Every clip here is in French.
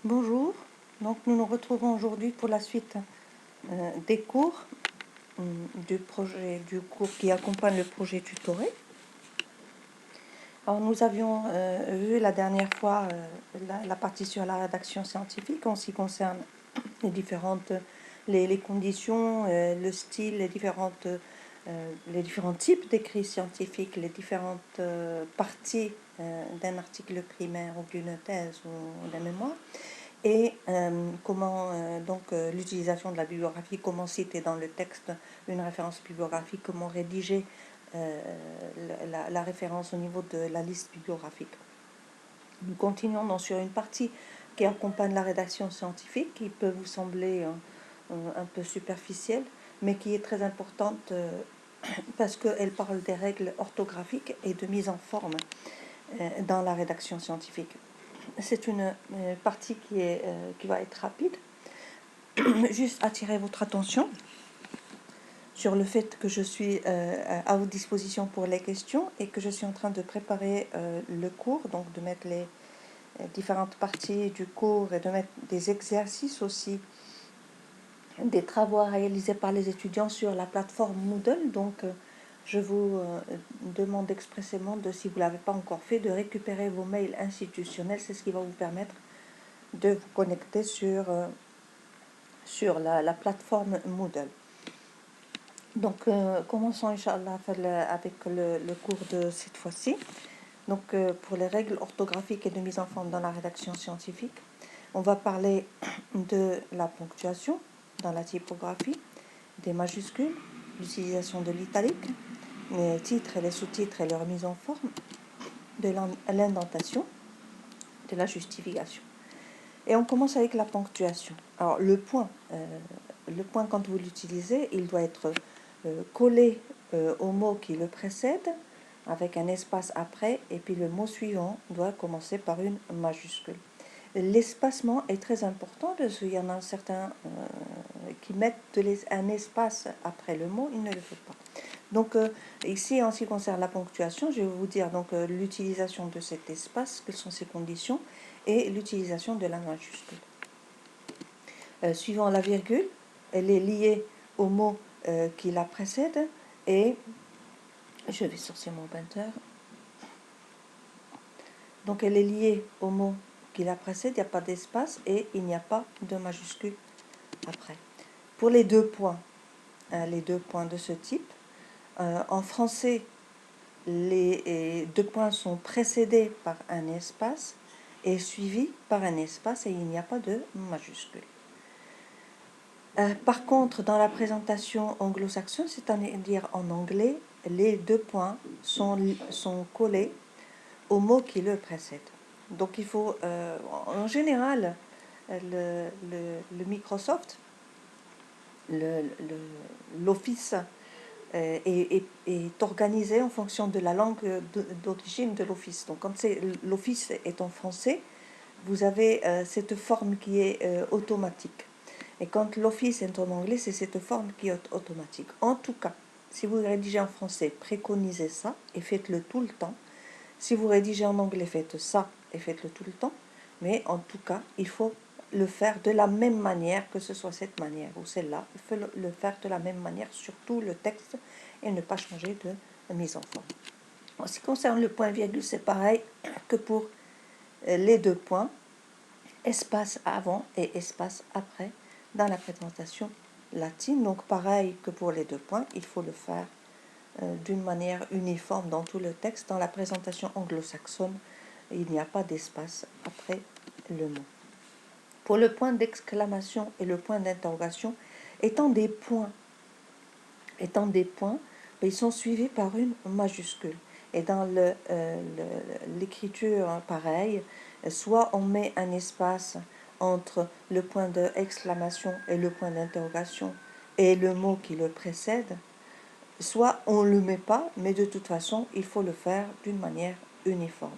Bonjour, donc nous nous retrouvons aujourd'hui pour la suite des cours du cours qui accompagne le projet tutoré. Alors nous avions vu la dernière fois la partie sur la rédaction scientifique en ce qui concerne les conditions, le style, les différents types d'écrits scientifiques, les différentes parties d'un article primaire ou d'une thèse ou d'un mémoire. Et comment l'utilisation de la bibliographie, comment citer dans le texte une référence bibliographique, comment rédiger la référence au niveau de la liste bibliographique. Nous continuons donc sur une partie qui accompagne la rédaction scientifique, qui peut vous sembler un peu superficielle, mais qui est très importante parce qu'elle parle des règles orthographiques et de mise en forme dans la rédaction scientifique. C'est une partie qui va être rapide. Juste attirer votre attention sur le fait que je suis à votre disposition pour les questions et que je suis en train de préparer le cours, donc de mettre les différentes parties du cours et de mettre des exercices aussi, des travaux à réaliser par les étudiants sur la plateforme Moodle. Donc je vous demande expressément, si vous ne l'avez pas encore fait, de récupérer vos mails institutionnels. C'est ce qui va vous permettre de vous connecter sur la plateforme Moodle. Donc, commençons, Inch'Allah, avec le cours de cette fois-ci. Donc, pour les règles orthographiques et de mise en forme dans la rédaction scientifique, on va parler de la ponctuation dans la typographie, des majuscules, l'utilisation de l'italique, les titres et les sous-titres et leur mise en forme, de l'indentation, de la justification. Et on commence avec la ponctuation. Alors, le point, quand vous l'utilisez, il doit être collé au mot qui le précède, avec un espace après, et puis le mot suivant doit commencer par une majuscule. L'espacement est très important, parce qu'il y en a certains qui mettent un espace après le mot, il ne le faut pas. Donc ici, en ce qui concerne la ponctuation, je vais vous dire donc l'utilisation de cet espace, quelles sont ses conditions, et l'utilisation de la majuscule. Suivant la virgule, elle est liée au mot qui la précède, et je vais sortir mon pointeur. Donc elle est liée au mot qui la précède, il n'y a pas d'espace et il n'y a pas de majuscule après. Pour les deux points de ce type, en français, les deux points sont précédés par un espace et suivis par un espace et il n'y a pas de majuscule. Par contre, dans la présentation anglo-saxonne, c'est-à-dire en anglais, les deux points sont collés au mot qui le précède. Donc il faut, en général, le Microsoft, l'Office est organisé en fonction de la langue d'origine de l'Office. Donc quand l'Office est en français, vous avez cette forme qui est automatique. Et quand l'Office est en anglais, c'est cette forme qui est automatique. En tout cas, si vous rédigez en français, préconisez ça et faites-le tout le temps. Si vous rédigez en anglais, faites ça et faites-le tout le temps. Mais en tout cas, il faut le faire de la même manière, que ce soit cette manière ou celle-là. Il faut le faire de la même manière sur tout le texte et ne pas changer de mise en forme. En ce qui concerne le point-virgule, c'est pareil que pour les deux points, espace avant et espace après dans la présentation latine. Donc pareil que pour les deux points, il faut le faire d'une manière uniforme dans tout le texte. Dans la présentation anglo-saxonne, il n'y a pas d'espace après le mot. Pour le point d'exclamation et le point d'interrogation, étant des points, ils sont suivis par une majuscule. Et dans l'écriture, pareil, soit on met un espace entre le point d'exclamation et le point d'interrogation et le mot qui le précède, soit on ne le met pas, mais de toute façon, il faut le faire d'une manière uniforme.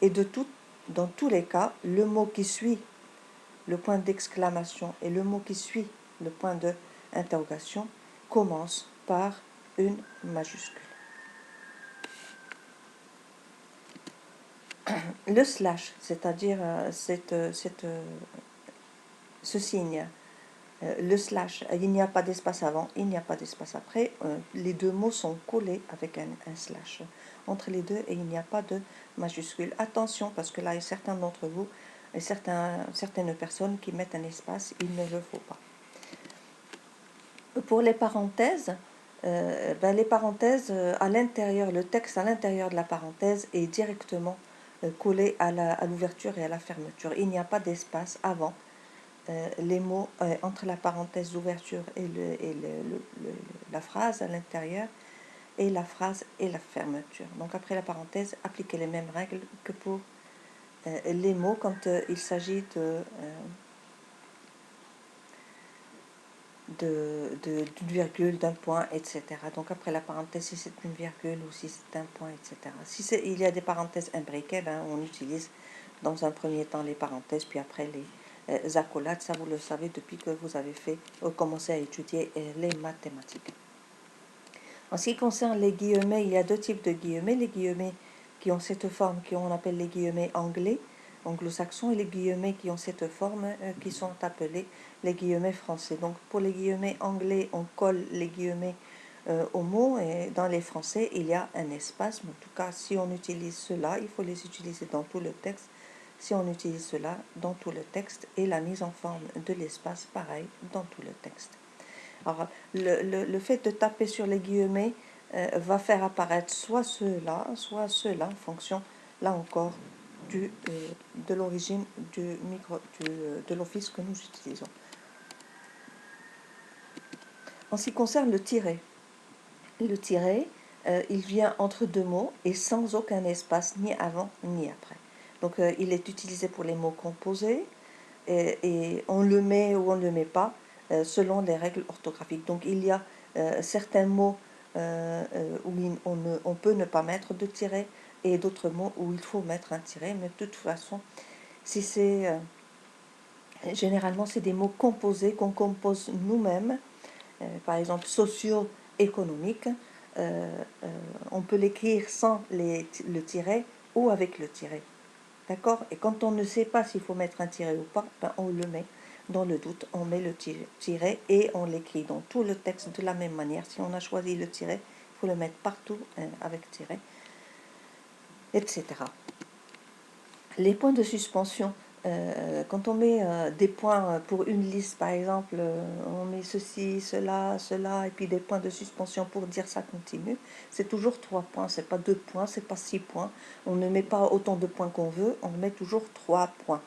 Et dans tous les cas, le mot qui suit le point d'exclamation et le mot qui suit le point d'interrogation commence par une majuscule. le slash, c'est-à-dire ce signe, le slash, il n'y a pas d'espace avant, il n'y a pas d'espace après, les deux mots sont collés avec un slash entre les deux et il n'y a pas de majuscule. Attention, parce que là, il y a certains d'entre vous et certaines personnes qui mettent un espace, il ne le faut pas. Pour les parenthèses, les parenthèses à l'intérieur, le texte à l'intérieur de la parenthèse est directement collé à l'ouverture et à la fermeture. Il n'y a pas d'espace avant les mots entre la parenthèse d'ouverture et la phrase à l'intérieur, et la phrase et la fermeture. Donc après la parenthèse, appliquez les mêmes règles que pour les mots quand il s'agit d'une virgule, d'un point, etc. Donc après la parenthèse, si c'est une virgule ou si c'est un point, etc. Si il y a des parenthèses imbriquées, on utilise dans un premier temps les parenthèses, puis après les accolades. Ça, vous le savez depuis que vous avez commencé à étudier les mathématiques. En ce qui concerne les guillemets, il y a deux types de guillemets. Les guillemets qui ont cette forme, qu'on appelle les guillemets anglais, anglo-saxons, et les guillemets qui ont cette forme, qui sont appelés les guillemets français. Donc pour les guillemets anglais, on colle les guillemets aux mots, et dans les français, il y a un espace. Mais en tout cas, si on utilise cela, il faut les utiliser dans tout le texte. Si on utilise cela dans tout le texte, et la mise en forme de l'espace, pareil, dans tout le texte. Alors, le fait de taper sur les guillemets va faire apparaître soit ceux-là, soit ceux-là, en fonction, là encore, de l'origine de l'office que nous utilisons. En ce qui concerne le tiret, il vient entre deux mots et sans aucun espace, ni avant ni après. Donc, il est utilisé pour les mots composés, et on le met ou on ne le met pas selon les règles orthographiques. Donc il y a certains mots où on peut ne pas mettre de tiret, et d'autres mots où il faut mettre un tiret, mais de toute façon, si c'est généralement c'est des mots composés qu'on compose nous-mêmes, par exemple socio-économique, on peut l'écrire sans le tiret ou avec le tiret. D'accord? Et quand on ne sait pas s'il faut mettre un tiret ou pas, on le met. Dans le doute, on met le tiret et on l'écrit dans tout le texte de la même manière. Si on a choisi le tiret, il faut le mettre partout avec tiret, etc. Les points de suspension. Quand on met des points pour une liste, par exemple, on met ceci, cela, cela, et puis des points de suspension pour dire ça continue, c'est toujours 3 points, c'est pas 2 points, c'est pas 6 points. On ne met pas autant de points qu'on veut, on met toujours 3 points.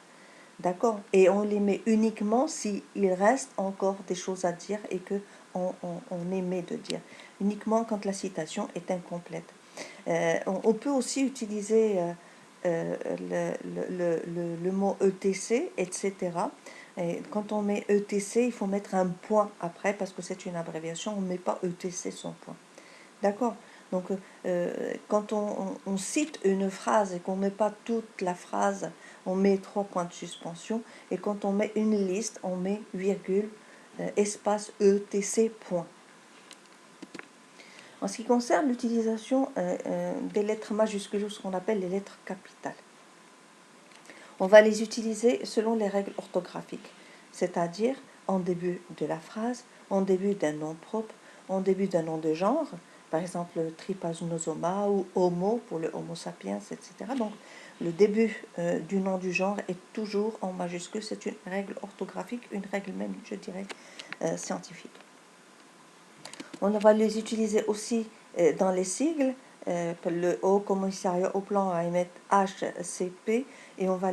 D'accord? Et on les met uniquement s'il reste encore des choses à dire et qu'on émet de dire. Uniquement quand la citation est incomplète. On peut aussi utiliser le mot ETC, etc. Et quand on met ETC, il faut mettre un point après parce que c'est une abréviation. On ne met pas ETC sans point. D'accord? Donc, quand on cite une phrase et qu'on ne met pas toute la phrase, on met 3 points de suspension. Et quand on met une liste, on met virgule, espace ETC, point. En ce qui concerne l'utilisation des lettres majuscules, ou ce qu'on appelle les lettres capitales, on va les utiliser selon les règles orthographiques, c'est-à-dire en début de la phrase, en début d'un nom propre, en début d'un nom de genre, par exemple trypanosoma ou homo pour le homo sapiens, etc. Donc le début du nom du genre est toujours en majuscule. C'est une règle orthographique, une règle même, je dirais, scientifique. On va les utiliser aussi dans les sigles, le Haut Commissariat au Plan va émettre HCP, et on va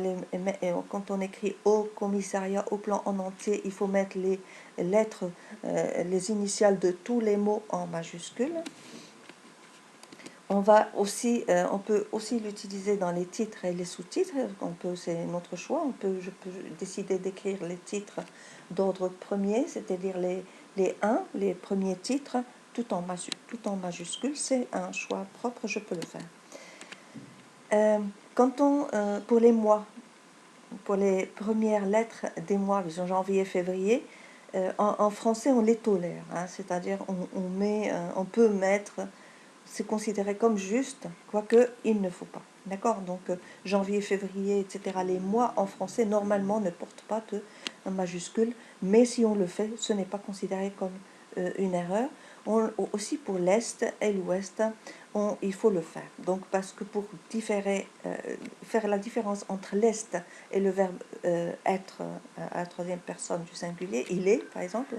quand on écrit Haut Commissariat au Plan en entier, il faut mettre les lettres, les initiales de tous les mots en majuscules. On peut aussi l'utiliser dans les titres et les sous-titres. C'est notre choix. Je peux décider d'écrire les titres d'ordre premier, c'est-à-dire les premiers titres, tout en majuscule. C'est un choix propre, je peux le faire. Pour les mois, pour les premières lettres des mois, disons janvier, février, en français, on les tolère. C'est-à-dire, on peut mettre, c'est considéré comme juste, quoique il ne faut pas. D'accord? Donc, janvier, février, etc. Les mois en français, normalement, ne portent pas de majuscule, mais si on le fait, ce n'est pas considéré comme une erreur. Aussi pour l'Est et l'Ouest, il faut le faire. Donc, parce que pour faire la différence entre l'Est et le verbe être à la troisième personne du singulier, il est, par exemple,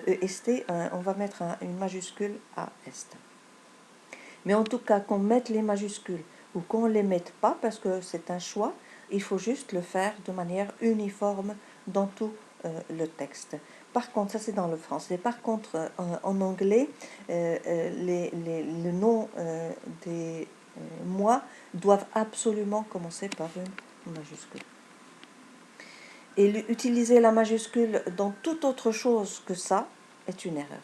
EST, on va mettre une majuscule à Est. Mais en tout cas, qu'on mette les majuscules ou qu'on ne les mette pas, parce que c'est un choix, il faut juste le faire de manière uniforme dans tout le texte. Par contre, ça c'est dans le français. Par contre, en anglais, le nom des mois doivent absolument commencer par une majuscule. Et utiliser la majuscule dans toute autre chose que ça est une erreur.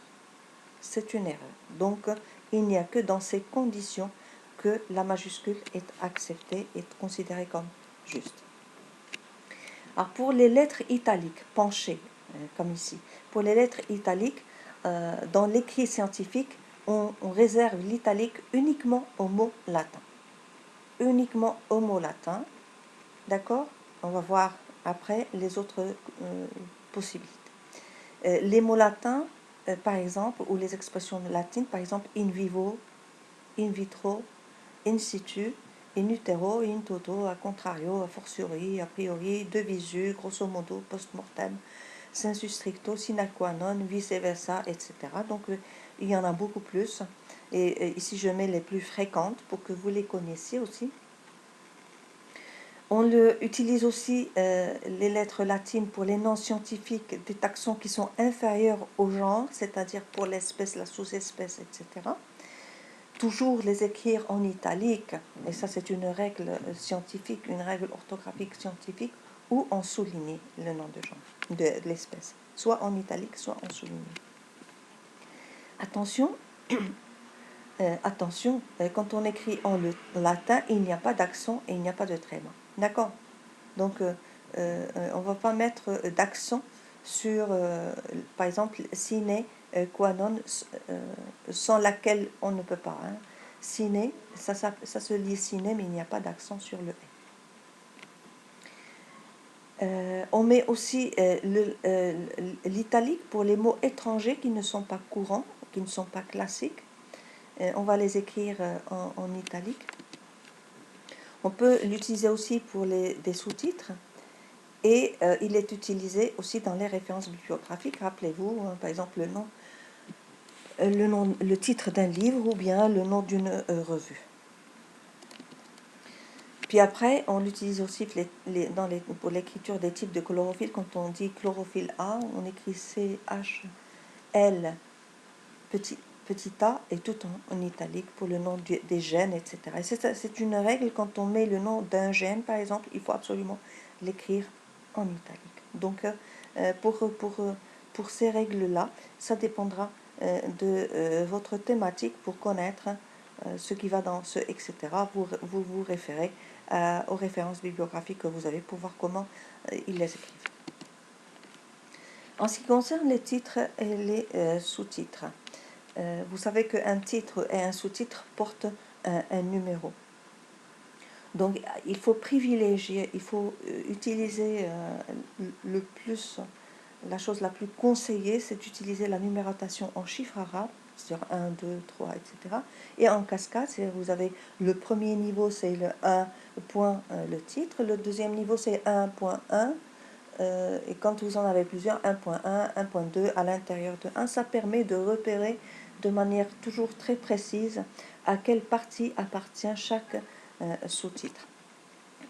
C'est une erreur. Donc, il n'y a que dans ces conditions que la majuscule est acceptée et considérée comme juste. Alors, pour les lettres italiques, penchées, comme ici, pour les lettres italiques, dans l'écrit scientifique, on réserve l'italique uniquement aux mots latins. Uniquement aux mots latins. D'accord? On va voir après les autres possibilités. Les mots latins, par exemple, ou les expressions latines, par exemple, in vivo, in vitro, in situ, in utero, in toto, a contrario, a fortiori, a priori, de visu, grosso modo, post-mortem, sensu stricto, sine qua non, vice-versa, etc. Donc, il y en a beaucoup plus. Et ici, je mets les plus fréquentes pour que vous les connaissiez aussi. On utilise aussi les lettres latines pour les noms scientifiques des taxons qui sont inférieurs au genre, c'est-à-dire pour l'espèce, la sous-espèce, etc. Toujours les écrire en italique, et ça c'est une règle scientifique, une règle orthographique scientifique, ou en souligner le nom de genre, de l'espèce, soit en italique, soit en souligné. Attention, attention, quand on écrit en latin, il n'y a pas d'accent et il n'y a pas de tréma. D'accord? Donc, on ne va pas mettre d'accent sur, par exemple, sine qua non, sans laquelle on ne peut pas. Hein. Sine, ça se lit sine, mais il n'y a pas d'accent sur le on met aussi l'italique pour les mots étrangers qui ne sont pas courants, qui ne sont pas classiques. On va les écrire en italique. On peut l'utiliser aussi pour des sous-titres. Et il est utilisé aussi dans les références bibliographiques. Rappelez-vous, hein, par exemple, le titre d'un livre ou bien le nom d'une revue. Puis après, on l'utilise aussi pour l'écriture des types de chlorophylle. Quand on dit chlorophylle A, on écrit CHL petit a et tout en italique pour le nom des gènes, etc. Et c'est une règle, quand on met le nom d'un gène, par exemple, il faut absolument l'écrire en italique. Donc, pour ces règles-là, ça dépendra de votre thématique pour connaître ce qui va dans ce, etc. Vous référez aux références bibliographiques que vous avez pour voir comment ils les écrivent. En ce qui concerne les titres et les sous-titres, vous savez qu'un titre et un sous-titre portent un numéro. Donc, il faut privilégier, il faut utiliser la chose la plus conseillée, c'est d'utiliser la numérotation en chiffres arabes, c'est-à-dire 1, 2, 3, etc. Et en cascade, vous avez le premier niveau, c'est le 1 point le titre, le deuxième niveau, c'est 1.1, et quand vous en avez plusieurs, 1.1, 1.2 à l'intérieur de 1, ça permet de repérer de manière toujours très précise à quelle partie appartient chaque sous-titre.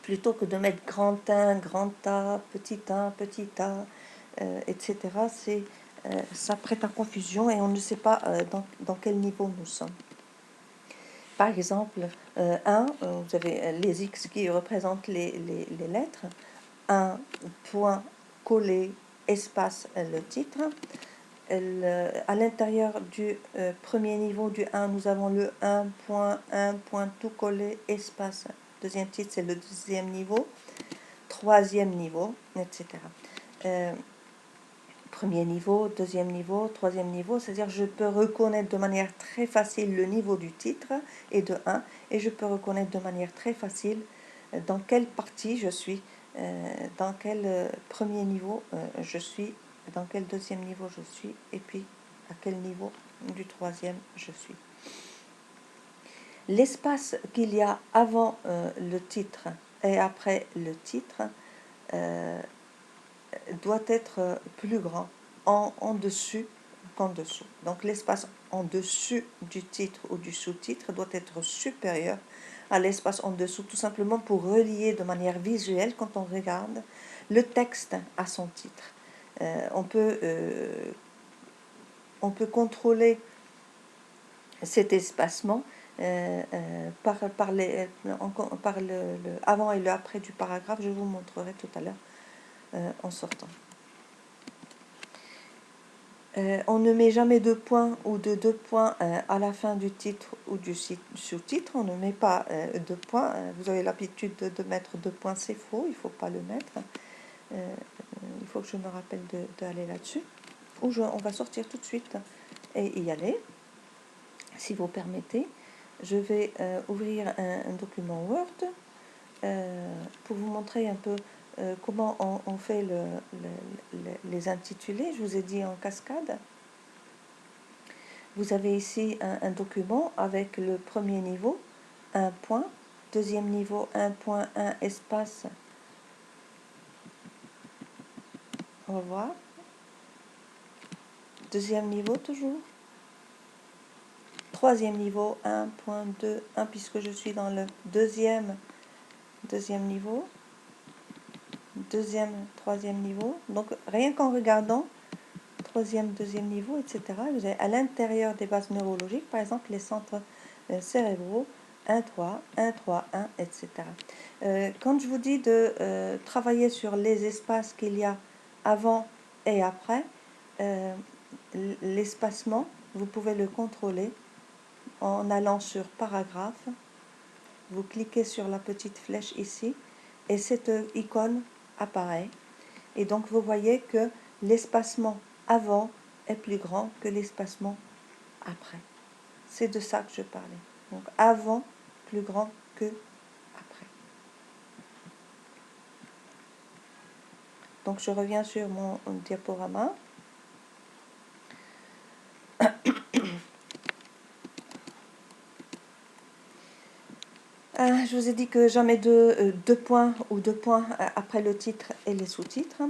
Plutôt que de mettre grand 1, grand A, petit a, etc., ça prête à confusion et on ne sait pas dans quel niveau nous sommes. Par exemple, 1, vous avez les X qui représentent les lettres, 1 point collé, espace, le titre. À l'intérieur du premier niveau du 1, nous avons le 1 point tout collé, espace. Deuxième titre, c'est le deuxième niveau. Troisième niveau, etc. premier niveau, deuxième niveau, troisième niveau, c'est-à-dire je peux reconnaître de manière très facile le niveau du titre et de 1, et je peux reconnaître de manière très facile dans quelle partie je suis, dans quel premier niveau je suis, dans quel deuxième niveau je suis, et puis à quel niveau du troisième je suis. L'espace qu'il y a avant le titre et après le titre doit être plus grand en dessus qu'en dessous. Donc l'espace en dessus du titre ou du sous-titre doit être supérieur à l'espace en dessous, tout simplement pour relier de manière visuelle, quand on regarde le texte à son titre. On peut contrôler cet espacement par le avant et le après du paragraphe. Je vous montrerai tout à l'heure en sortant. On ne met jamais de points ou de deux points à la fin du titre ou du sous-titre. On ne met pas de points. Vous avez l'habitude de mettre deux points, c'est faux, il ne faut pas le mettre. Il faut que je me rappelle d'aller là-dessus. Ou on va sortir tout de suite et y aller. Si vous permettez, je vais ouvrir un document Word pour vous montrer un peu comment on fait les intitulés. Je vous ai dit en cascade. Vous avez ici un document avec le premier niveau, un point, deuxième niveau, 1.1 espace, au revoir, deuxième niveau toujours, troisième niveau, 1.2, 1 puisque je suis dans le deuxième niveau, troisième niveau. Donc rien qu'en regardant, troisième, deuxième niveau, etc. Vous avez à l'intérieur des bases neurologiques, par exemple, les centres cérébraux, 1, 3, 1, 3, 1, etc. Quand je vous dis de travailler sur les espaces qu'il y a avant et après, l'espacement, vous pouvez le contrôler en allant sur paragraphe. Vous cliquez sur la petite flèche ici et cette icône apparaît. Et donc vous voyez que l'espacement avant est plus grand que l'espacement après. C'est de ça que je parlais. Donc avant plus grand que après. Donc je reviens sur mon diaporama. Je vous ai dit que jamais deux points ou deux points après le titre et les sous-titres.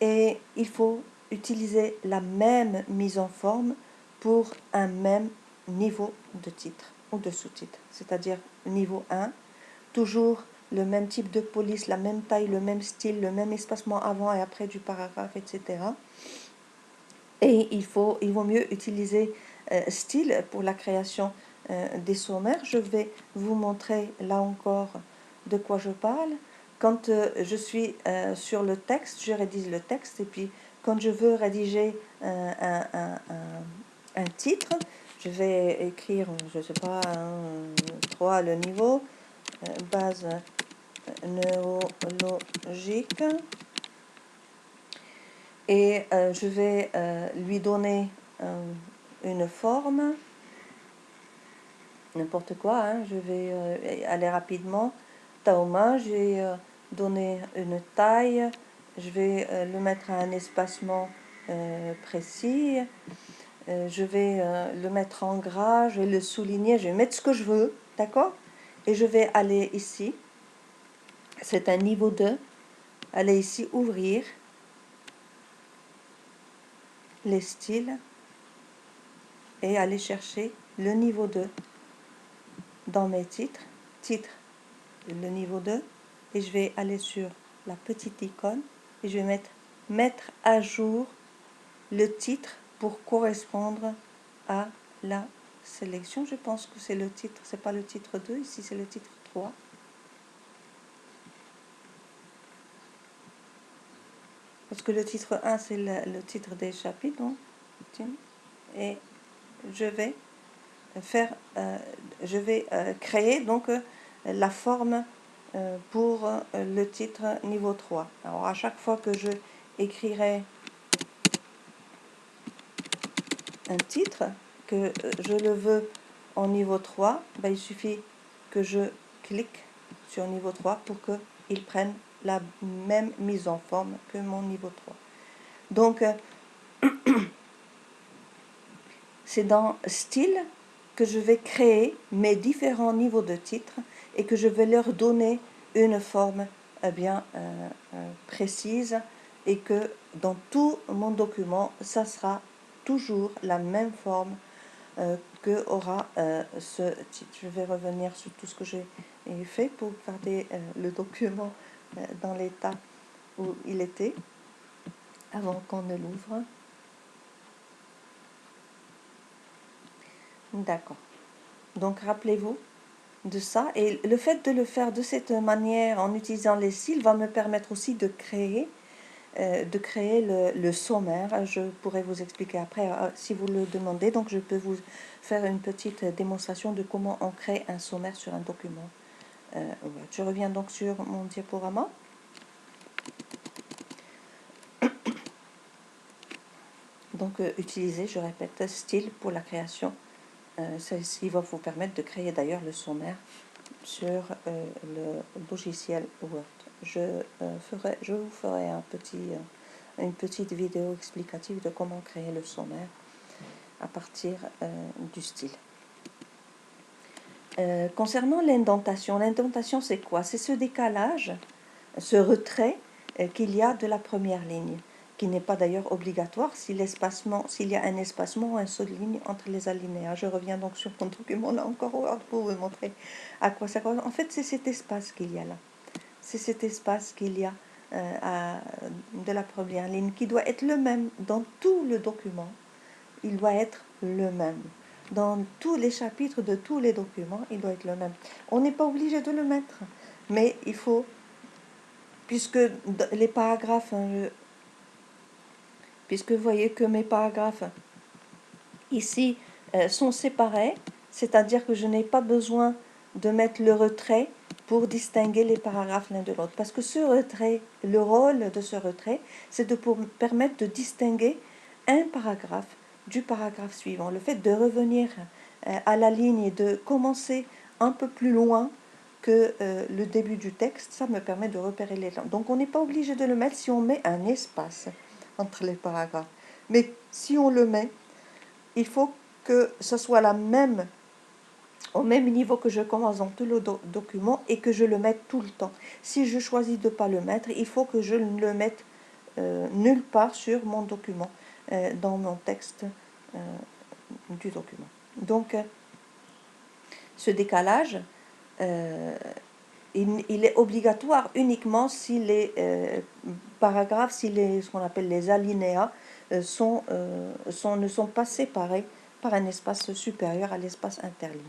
Et il faut utiliser la même mise en forme pour un même niveau de titre ou de sous-titre. C'est-à-dire niveau 1, toujours le même type de police, la même taille, le même style, le même espacement avant et après du paragraphe, etc. Et il vaut mieux utiliser style pour la création des sommaires. Je vais vous montrer là encore de quoi je parle. Quand je suis sur le texte, je rédige le texte, et puis quand je veux rédiger un titre, je vais écrire, je ne sais pas, 3 le niveau, base neurologique, et je vais lui donner une forme, n'importe quoi, hein. Je vais aller rapidement. Taoma, je vais donner une taille, je vais le mettre à un espacement précis, je vais le mettre en gras, je vais le souligner, je vais mettre ce que je veux, d'accord? Et je vais aller ici, c'est un niveau 2, aller ici ouvrir les styles et aller chercher le niveau 2 dans mes titres, le niveau 2, et je vais aller sur la petite icône et je vais mettre à jour le titre pour correspondre à la sélection. Je pense que c'est le titre, c'est pas le titre 2, ici c'est le titre 3. Parce que le titre 1 c'est le titre des chapitres, donc, et je vais créer donc la forme pour le titre niveau 3. Alors à chaque fois que je écrirai un titre, que je le veux en niveau 3, ben, il suffit que je clique sur niveau 3 pour qu'il prenne la même mise en forme que mon niveau 3. Donc, c'est dans Style que je vais créer mes différents niveaux de titres et que je vais leur donner une forme bien précise, et que dans tout mon document, ça sera toujours la même forme que aura ce titre. Je vais revenir sur tout ce que j'ai fait pour garder le document dans l'état où il était avant qu'on ne l'ouvre. D'accord. Donc rappelez-vous de ça, et le fait de le faire de cette manière en utilisant les styles va me permettre aussi de créer le sommaire. Je pourrais vous expliquer après si vous le demandez. Donc je peux vous faire une petite démonstration de comment on crée un sommaire sur un document. Je reviens donc sur mon diaporama. Donc utiliser, je répète, style pour la création. C'est ce qui va vous permettre de créer d'ailleurs le sommaire sur le logiciel Word. Je vous ferai une petite vidéo explicative de comment créer le sommaire à partir du style. Concernant l'indentation c'est quoi? C'est ce décalage, ce retrait qu'il y a de la première ligne, qui n'est pas d'ailleurs obligatoire s'il y a un espacement ou un saut de ligne entre les alinéas. Je reviens donc sur mon document là encore pour vous montrer à quoi ça correspond. En fait, c'est cet espace qu'il y a là. C'est cet espace qu'il y a de la première ligne qui doit être le même dans tout le document. Il doit être le même. Dans tous les chapitres de tous les documents, il doit être le même. On n'est pas obligé de le mettre, mais il faut, puisque les paragraphes, puisque vous voyez que mes paragraphes ici sont séparés, c'est-à-dire que je n'ai pas besoin de mettre le retrait pour distinguer les paragraphes l'un de l'autre. Parce que ce retrait, le rôle de ce retrait, c'est de permettre de distinguer un paragraphe du paragraphe suivant. Le fait de revenir à la ligne et de commencer un peu plus loin que le début du texte, ça me permet de repérer les langues. Donc on n'est pas obligé de le mettre si on met un espace entre les paragraphes. Mais si on le met, il faut que ce soit au même niveau que je commence dans tout le document et que je le mette tout le temps. Si je choisis de ne pas le mettre, il faut que je ne le mette nulle part sur mon document, dans mon texte du document. Donc, ce décalage, il est obligatoire uniquement si les paragraphes, ce qu'on appelle les alinéas, ne sont pas séparés par un espace supérieur à l'espace interligne.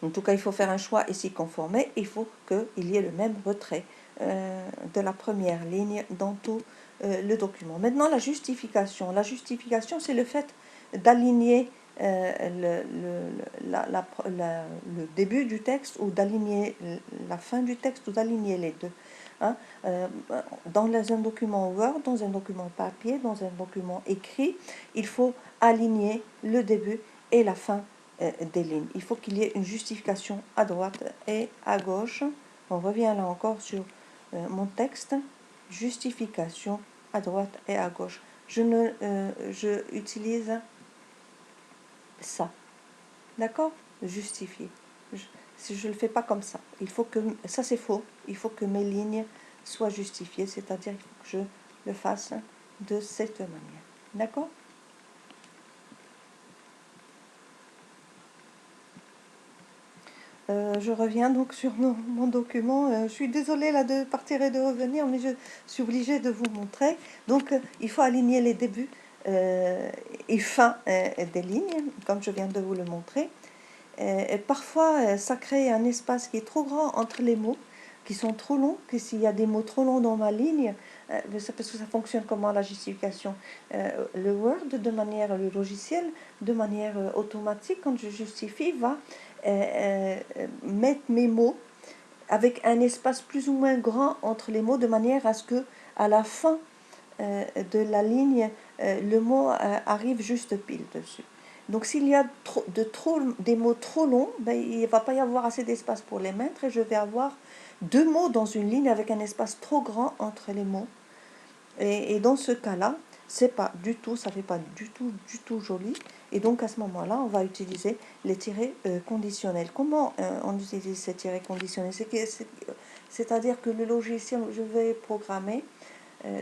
En tout cas, il faut faire un choix et s'y conformer. Il faut qu'il y ait le même retrait de la première ligne dans tout le document. Maintenant, la justification. La justification, c'est le fait d'aligner le début du texte ou d'aligner la fin du texte ou d'aligner les deux. Hein. Dans un document Word, dans un document papier, dans un document écrit, il faut aligner le début et la fin des lignes. Il faut qu'il y ait une justification à droite et à gauche. On revient là encore sur mon texte. Justification à droite et à gauche. Je utilise ça. D'accord? Justifier. Si je ne le fais pas comme ça, il faut que, ça c'est faux, il faut que mes lignes soient justifiées, c'est-à-dire qu'il faut que je le fasse de cette manière. D'accord? Je reviens donc sur mon document. Je suis désolée là de partir et de revenir, mais je suis obligée de vous montrer. Donc, il faut aligner les débuts et fins des lignes, comme je viens de vous le montrer. Et parfois, ça crée un espace qui est trop grand entre les mots, qui sont trop longs, que s'il y a des mots trop longs dans ma ligne, parce que ça fonctionne comment la justification? Le Word, le logiciel, de manière automatique, quand je justifie, va mettre mes mots avec un espace plus ou moins grand entre les mots, de manière à ce que, à la fin de la ligne, le mot arrive juste pile dessus. Donc s'il y a des mots trop longs, ben, il ne va pas y avoir assez d'espace pour les mettre et je vais avoir deux mots dans une ligne avec un espace trop grand entre les mots. Et dans ce cas-là, c'est pas du tout, ça fait pas du tout joli. Et donc à ce moment-là, on va utiliser les tirets conditionnels. Comment on utilise ces tirets conditionnels? C'est-à-dire que le logiciel, je vais programmer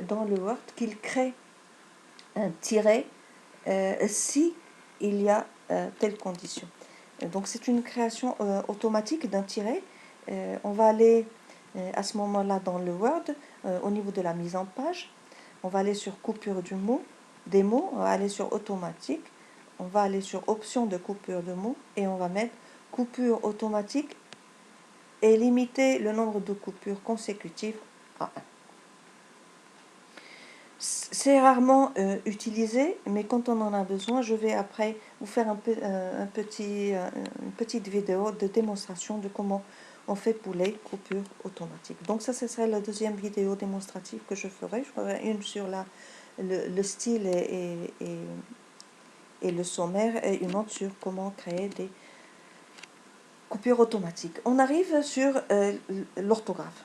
dans le Word qu'il crée un tiret si il y a telle condition. Donc c'est une création automatique d'un tiret. On va aller à ce moment-là dans le Word, au niveau de la mise en page. On va aller sur coupure du mot, des mots, on va aller sur automatique, on va aller sur option de coupure de mots et on va mettre coupure automatique et limiter le nombre de coupures consécutives à 1. C'est rarement utilisé, mais quand on en a besoin, je vais après vous faire une petite vidéo de démonstration de comment on fait pour les coupures automatiques. Donc ça, ce serait la deuxième vidéo démonstrative que je ferai. Je ferai une sur le style et le sommaire et une autre sur comment créer des coupures automatiques. On arrive sur l'orthographe.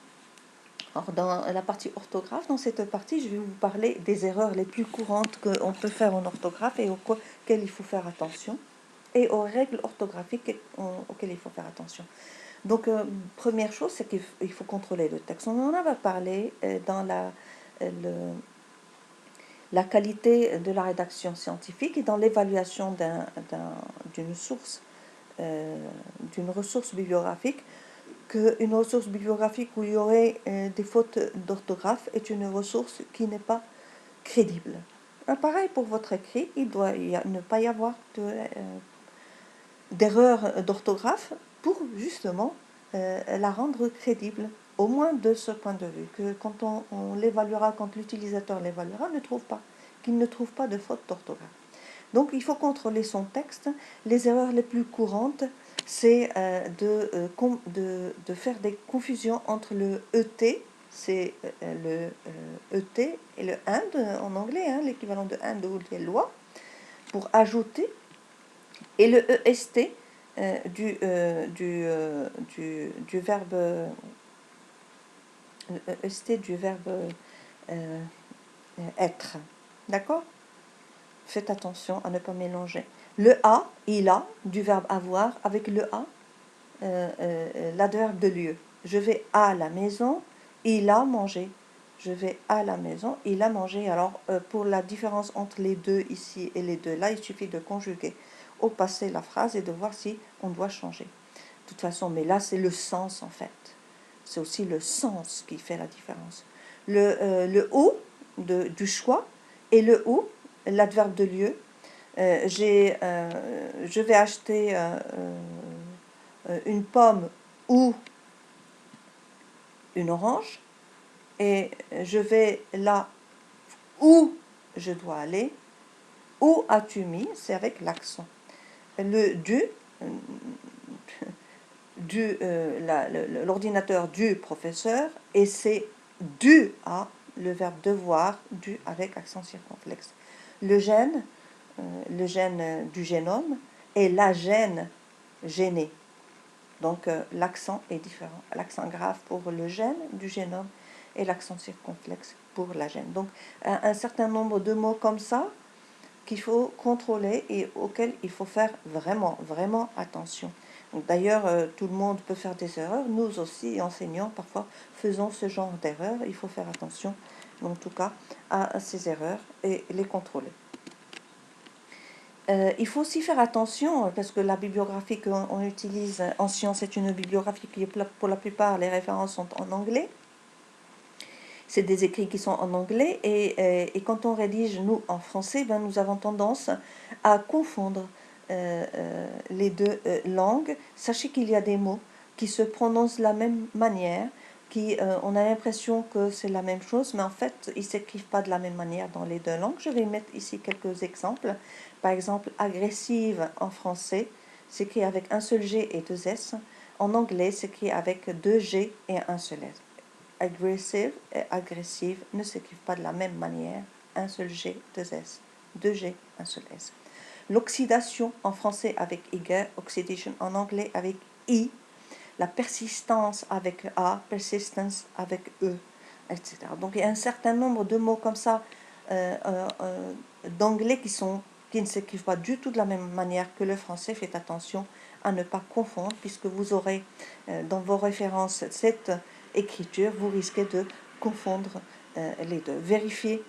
Alors, dans la partie orthographe, dans cette partie, je vais vous parler des erreurs les plus courantes qu'on peut faire en orthographe et auxquelles il faut faire attention, et aux règles orthographiques auxquelles il faut faire attention. Donc, première chose, c'est qu'il faut contrôler le texte. On en avait parlé dans la qualité de la rédaction scientifique et dans l'évaluation d'une ressource bibliographique, qu'une ressource bibliographique où il y aurait des fautes d'orthographe est une ressource qui n'est pas crédible. Pareil pour votre écrit, il doit ne pas y avoir d'erreur d'orthographe pour justement la rendre crédible, au moins de ce point de vue, que quand on l'évaluera, quand l'utilisateur l'évaluera, qu'il ne trouve pas de faute d'orthographe. Donc il faut contrôler son texte. Les erreurs les plus courantes, c'est de faire des confusions entre le ET, c'est le ET et le AND en anglais, hein, l'équivalent de AND ou de loi, pour ajouter, et le EST du verbe EST du verbe être. D'accord? Faites attention à ne pas mélanger. Le a, il a, du verbe avoir, avec le a, l'adverbe de lieu. Je vais à la maison, il a mangé. Je vais à la maison, il a mangé. Alors, pour la différence entre les deux ici et les deux là, il suffit de conjuguer au passé la phrase et de voir si on doit changer. De toute façon, mais là, c'est le sens en fait. C'est aussi le sens qui fait la différence. Le ou du choix et le ou, l'adverbe de lieu. Je vais acheter une pomme ou une orange et je vais là où je dois aller. Où as-tu mis? C'est avec l'accent. Le l'ordinateur du professeur, et c'est dû à le verbe devoir, dû avec accent circonflexe. Le gène du génome, et la gène, gêné. Donc l'accent est différent. L'accent grave pour le gène du génome et l'accent circonflexe pour la gène. Donc un certain nombre de mots comme ça qu'il faut contrôler et auxquels il faut faire vraiment attention. D'ailleurs, tout le monde peut faire des erreurs. Nous aussi, enseignants, parfois, faisons ce genre d'erreurs. Il faut faire attention, en tout cas, à ces erreurs et les contrôler. Il faut aussi faire attention, parce que la bibliographie qu'on utilise en sciences est une bibliographie qui, pour la plupart, les références sont en anglais. C'est des écrits qui sont en anglais, et quand on rédige, nous, en français, ben, nous avons tendance à confondre les deux langues. Sachez qu'il y a des mots qui se prononcent de la même manière, on a l'impression que c'est la même chose, mais en fait, ils ne s'écrivent pas de la même manière dans les deux langues. Je vais mettre ici quelques exemples. Par exemple, agressive en français s'écrit avec un seul G et deux S. En anglais, s'écrit avec deux G et un seul S. aggressive et agressive ne s'écrivent pas de la même manière. Un seul G, deux S. Deux G, un seul S. L'oxydation en français avec Y, oxidation en anglais avec I. La persistance avec A, persistence avec E, etc. Donc il y a un certain nombre de mots comme ça d'anglais qui ne s'écrivent pas du tout de la même manière que le français. Faites attention à ne pas confondre, puisque vous aurez dans vos références cette écriture, vous risquez de confondre les deux. Vérifiez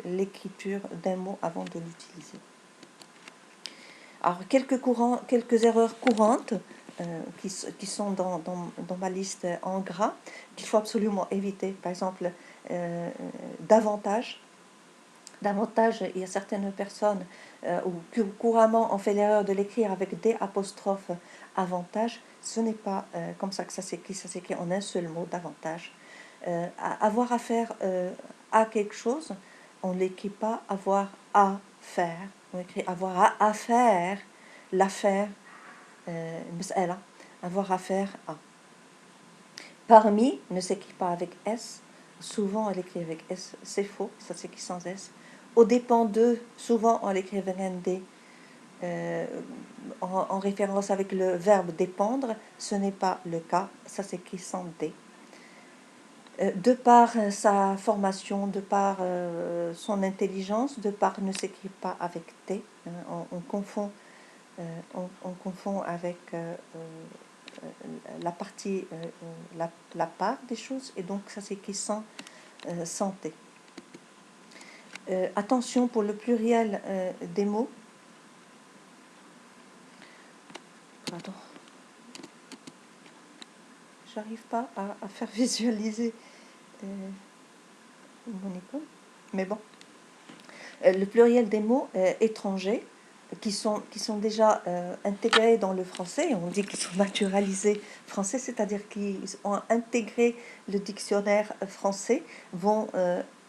l'écriture d'un mot avant de l'utiliser. Alors, quelques erreurs courantes qui sont dans ma liste en gras, qu'il faut absolument éviter. Par exemple, davantage. Davantage, il y a certaines personnes qui couramment on fait l'erreur de l'écrire avec des apostrophes avantage. Ce n'est pas comme ça que ça s'écrit en un seul mot, davantage. Avoir affaire à quelque chose, on ne l'écrit pas avoir à faire, on écrit avoir à faire, l'affaire, avoir affaire à. Parmi ne s'écrit pas avec S, souvent on l'écrit avec S, c'est faux, ça s'écrit sans S. Au dépend de, souvent on l'écrit avec un D, en référence avec le verbe dépendre, ce n'est pas le cas, ça s'écrit sans D. De par sa formation, de par son intelligence, de par ne s'écrit pas avec T, on confond avec la partie, la part des choses, et donc ça s'écrit sans T. Attention pour le pluriel des mots. Pardon. J'arrive pas à faire visualiser mon icône, mais bon. Le pluriel des mots étrangers qui sont déjà intégrés dans le français, on dit qu'ils sont naturalisés français, c'est-à-dire qu'ils ont intégré le dictionnaire français, vont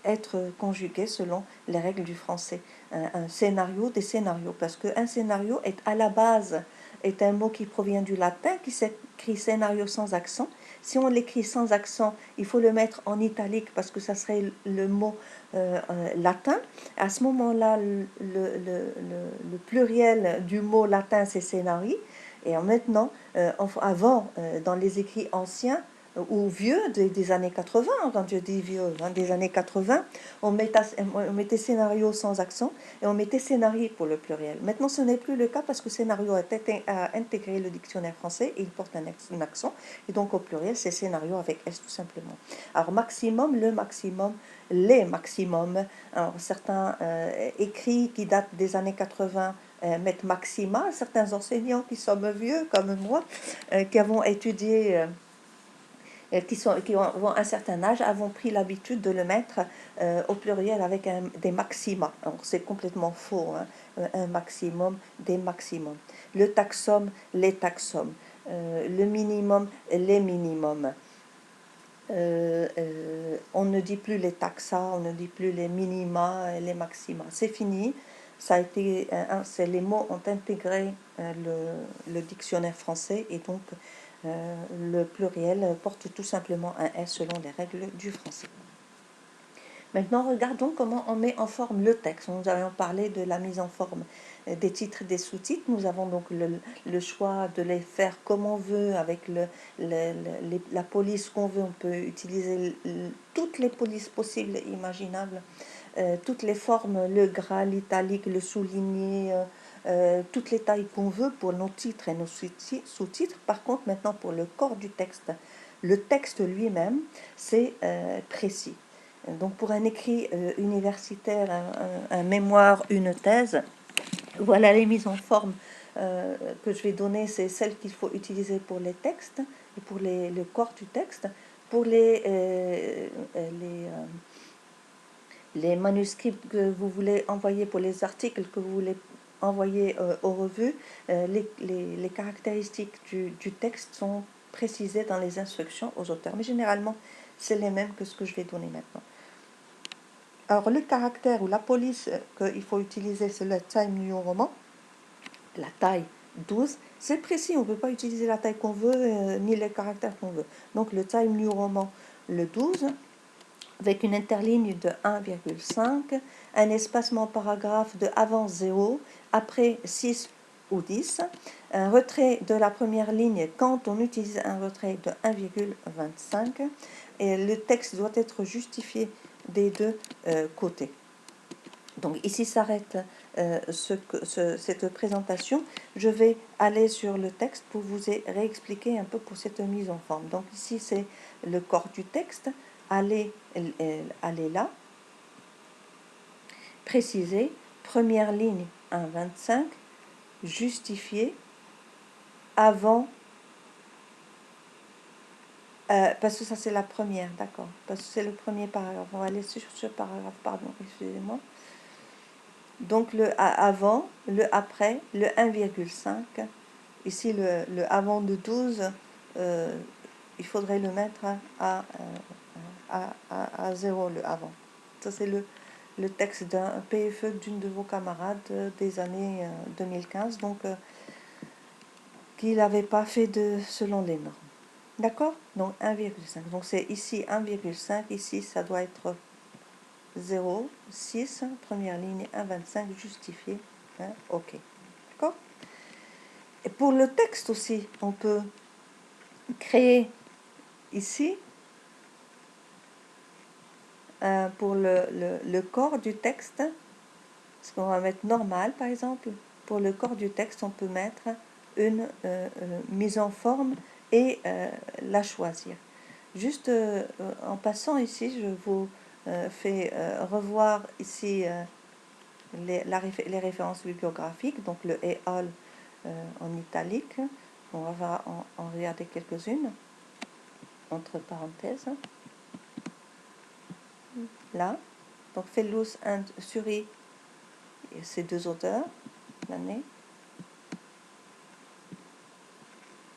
être conjugués selon les règles du français. Un scénario, des scénarios, parce qu'un scénario est à la base est un mot qui provient du latin, qui s'écrit scénario sans accent. Si on l'écrit sans accent, il faut le mettre en italique parce que ça serait le mot latin. À ce moment-là, le pluriel du mot latin, c'est scénari. Et maintenant, avant, dans les écrits anciens, ou vieux des années 80, quand je dis vieux, des années 80, on mettait scénario sans accent et on mettait scénarii pour le pluriel. Maintenant, ce n'est plus le cas parce que scénario a intégré le dictionnaire français et il porte un accent. Et donc, au pluriel, c'est scénario avec S tout simplement. Alors, maximum, le maximum, les maximums. Alors, certains écrits qui datent des années 80 mettent maxima. Certains enseignants qui sont vieux, comme moi, qui avons étudié... qui ont un certain âge, avons pris l'habitude de le mettre au pluriel avec des maxima. Alors c'est complètement faux, hein. Un maximum, des maximums. Le taxum, les taxums. Le minimum, les minimums. On ne dit plus les taxa, on ne dit plus les minima, les maxima. C'est fini. Ça a été, les mots ont intégré le dictionnaire français et donc le pluriel porte tout simplement un S selon les règles du français. Maintenant, regardons comment on met en forme le texte. Nous avons parlé de la mise en forme des titres et des sous-titres. Nous avons donc le choix de les faire comme on veut, avec la police qu'on veut. On peut utiliser toutes les polices possibles et imaginables, toutes les formes, le gras, l'italique, le souligné, toutes les tailles qu'on veut pour nos titres et nos sous-titres. Par contre, maintenant, pour le corps du texte, le texte lui-même, c'est précis. Donc pour un écrit universitaire, un mémoire, une thèse, voilà les mises en forme que je vais donner, c'est celles qu'il faut utiliser pour les textes et pour le corps du texte. Pour les manuscrits que vous voulez envoyer, pour les articles que vous voulez envoyer aux revues, les caractéristiques du texte sont précisées dans les instructions aux auteurs. Mais généralement, c'est les mêmes que ce que je vais donner maintenant. Alors, le caractère ou la police qu'il faut utiliser, c'est le Time New Roman, la taille 12, c'est précis, on ne peut pas utiliser la taille qu'on veut, ni les caractères qu'on veut. Donc le Time New Roman, le 12, avec une interligne de 1,5, un espacement paragraphe de avant 0, après 6 ou 10, un retrait de la première ligne quand on utilise un retrait de 1,25, et le texte doit être justifié des deux côtés. Donc ici s'arrête cette présentation. Je vais aller sur le texte pour vous réexpliquer un peu pour cette mise en forme. Donc ici c'est le corps du texte. Allez là, préciser, première ligne 1,25, justifier avant, parce que ça c'est la première, d'accord, parce que c'est le premier paragraphe. On va aller sur ce paragraphe, pardon, excusez-moi. Donc le avant, le après, le 1,5. Ici, le avant de 12, il faudrait le mettre à 0, le avant. Ça, c'est le texte d'un PFE d'une de vos camarades des années 2015, donc qu'il n'avait pas fait selon les normes. D'accord? Donc 1,5. Donc c'est ici 1,5, ici ça doit être 0, 6, première ligne, 1,25, justifié. Hein, ok. D'accord? Et pour le texte aussi, on peut créer ici, pour le corps du texte, ce qu'on va mettre normal par exemple, pour le corps du texte, on peut mettre une mise en forme et la choisir. Juste en passant ici, je vous fais revoir ici les références bibliographiques, donc le et all en italique. On va en regarder quelques-unes, entre parenthèses. Là, donc Fellous and Suri, ces deux auteurs, l'année.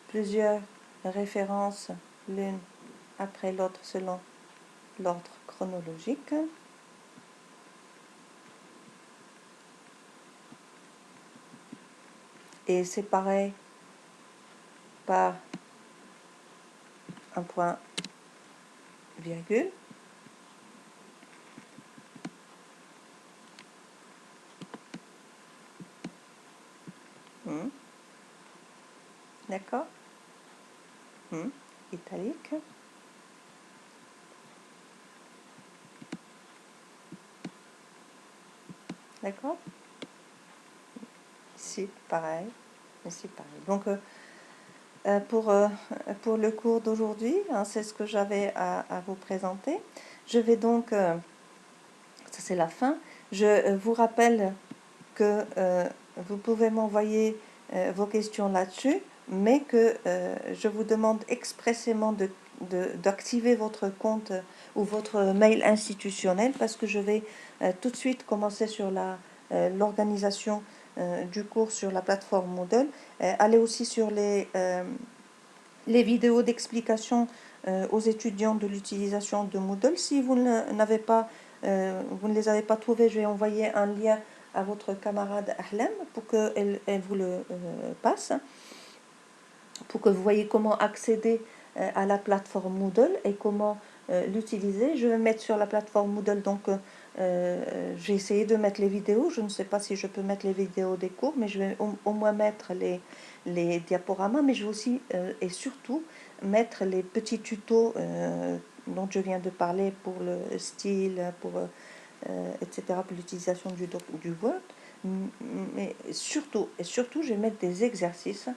Plusieurs références, l'une après l'autre selon l'ordre chronologique. Et séparé par un point virgule. D'accord? Italique. D'accord? Ici, pareil. Ici, pareil. Donc, pour le cours d'aujourd'hui, hein, c'est ce que j'avais à vous présenter. Je vais donc, ça c'est la fin, je vous rappelle que vous pouvez m'envoyer vos questions là-dessus, mais que je vous demande expressément d'activer votre compte ou votre mail institutionnel, parce que je vais tout de suite commencer sur l'organisation du cours sur la plateforme Moodle. Allez aussi sur les vidéos d'explication aux étudiants de l'utilisation de Moodle. Si vous n'avez pas, vous ne les avez pas trouvés, je vais envoyer un lien à votre camarade Ahlem pour qu'elle vous le passe, pour que vous voyez comment accéder à la plateforme Moodle et comment l'utiliser. Je vais mettre sur la plateforme Moodle, donc j'ai essayé de mettre les vidéos. Je ne sais pas si je peux mettre les vidéos des cours, mais je vais au moins mettre les diaporamas, mais je vais aussi et surtout mettre les petits tutos dont je viens de parler pour le style, pour etc., pour l'utilisation du Word. Mais surtout, je vais mettre des exercices,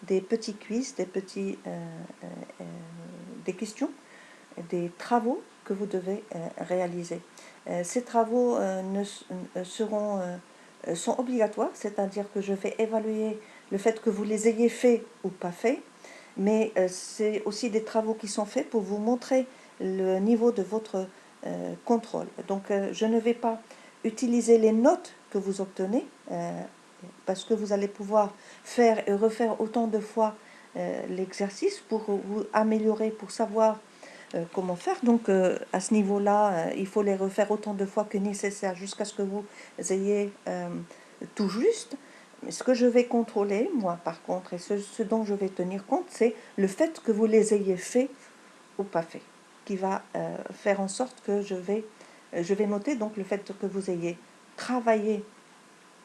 des petits quiz, des questions, des travaux que vous devez réaliser. Ces travaux sont obligatoires, c'est-à-dire que je vais évaluer le fait que vous les ayez faits ou pas faits, mais c'est aussi des travaux qui sont faits pour vous montrer le niveau de votre contrôle. Donc je ne vais pas utiliser les notes que vous obtenez, parce que vous allez pouvoir faire et refaire autant de fois l'exercice pour vous améliorer, pour savoir comment faire. Donc à ce niveau-là, il faut les refaire autant de fois que nécessaire jusqu'à ce que vous ayez tout juste. ce que je vais contrôler, moi, par contre, et ce dont je vais tenir compte, c'est le fait que vous les ayez faits ou pas faits, qui va faire en sorte que je vais noter donc le fait que vous ayez travaillé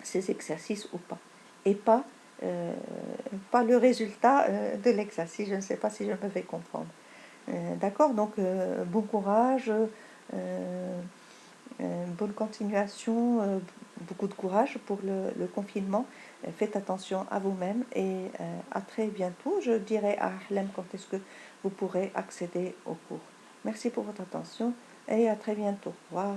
ces exercices ou pas, et euh, pas le résultat de l'exercice. Je ne sais pas si je me fais comprendre. D'accord, donc bon courage, bonne continuation, beaucoup de courage pour le confinement. Faites attention à vous-même et à très bientôt. Je dirai à Harlem quand est-ce que vous pourrez accéder au cours. Merci pour votre attention et à très bientôt. Au revoir.